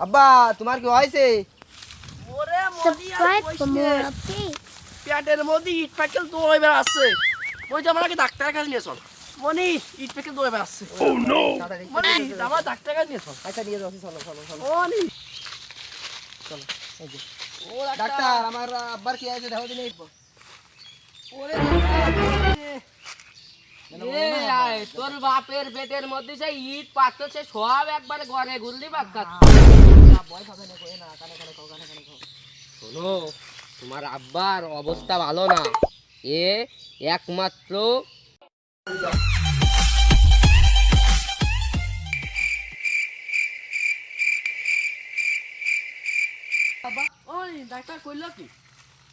আব্বা তোমার কি হয়েছে? ওরে মোদি আর Subscribe for কইছে more updates. পেটের মধ্যে ইট পাকেল দৌড়ে বেড়াচ্ছে। ওই যে আমাকে ডাক্তারের কাছে নিয়ে চল। মনি ইট পাকেল দৌড়ে বেড়াচ্ছে। তাড়াতাড়ি মনি আমার ডাক্তারের কাছে নিয়ে চল। আচ্ছা নিয়ে যাচ্ছি, চলো চলো চলো মনি চলো। এই যে ও ডাক্তার, আমার আব্বার কি হয়েছে দেখো দিনে। ওরে তোর বাপের পেটের মধ্যে সেই ইট পাথর সে সব একবারে ঘরে গুললি বাক্কা। ভয় পাবে না, কই না, কানে কানে খাও, কানে কানে খাও। শোনো, তোমার আব্বার অবস্থা ভালো না। এ একমাত্র আব্বা ওই ডাক্তার কইলো কি?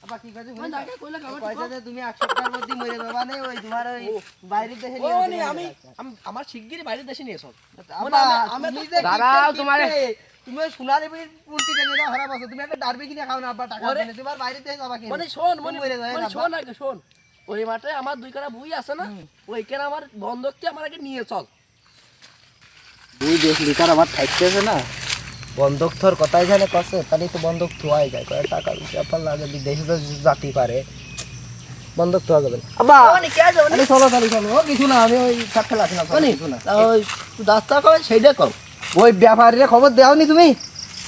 আব্বা কি কইছে? ওই ডাক্তার কইলো কি? কইছে যে তুমি এক সপ্তাহের মধ্যে মরে যাবা না, ওই তোমার ওই বাইরের দেশে নিয়ে ও যেতে নি হবে। আমি আমার শিগগিরই বাইরের দেশে নিয়ে চল। আব্বা আমি তুমি যে দাঁড়াও, কিপটে, তোমারে- তুমি ওই সোনার পুঁটি কিনে দাও হারা বছর, তুমি একটা ডারবি কিনে খাও না আব্বা, টাকা ওরে- দেনে তোমার বাইরের দেশে যাবা কিনে। মানে শোন, তুমি মরে যাবে না, শোন আগে শোন। ওই মাঠে আমার দুই কানা বুই আছে না, ওইখানে আমার বন্ধকটি আমার আগে নিয়ে চল। দুই দেশ লিটার আমার থাকতেছে না, বন্ধক থর কথাই জানে কছে, তাহলে তো বন্ধক থোয়াই যায়, কয় টাকা ব্যাপার লাগে, বিদেশে তো জাতি পারে, বন্ধক থোয়া যাবে না। আব্বা ওনি কে যাবে? আরে চলো চলো চলো, ও কিছু না, আমি ওই সাত খেলা আছিলাম, ওনি কিছু না। ওই ডাক্তার কবে সেইটা কও। ওই ব্যাপারীরে খবর দেওনি তুমি?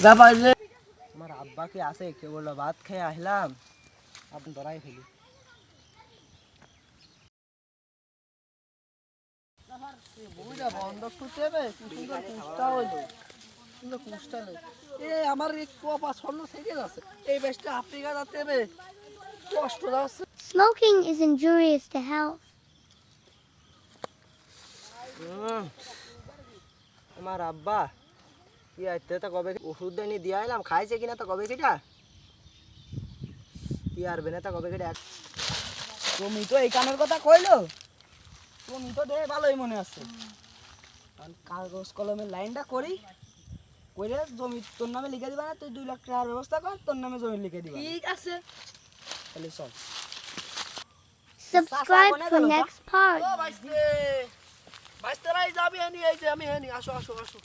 ব্যাপার যে আমার আব্বা কি আছে, কে বললো ভাত খেয়ে আসলাম, আপনি ধরাই ফেলি। বুইটা বন্ধক করতে হবে, কি সুন্দর কুষ্টা হইলো, সুন্দর কুষ্টা হইলো। এ আমার এই কপা ছন্ন থেকে যাচ্ছে, এই বেশটা আফ্রিকা যাতে হবে, কষ্ট যাচ্ছে। Smoking is injurious to health. আমার আব্বা কি আইতে তা কবে ওষুধ দেয়নি দিয়ে আইলাম, খাইছে কিনা তা কবে কেটা কি আর বেনে তা কবে কেটে। তুমি তো এই কানের কথা কইলো, তুমি তো দেখে ভালোই মনে আছে। কারণ কাগজ কলমের লাইনটা করি কইরে জমি তোর নামে লিখে দিবা না, তুই 2 লাখ টাকার ব্যবস্থা কর, তোর নামে জমি লিখে দিবা। ঠিক আছে। তাহলে চল। Subscribe for next part. ও বাইস্তে বাইস্তে রাই যাবি, এই যে আমি আসো আসো আসো।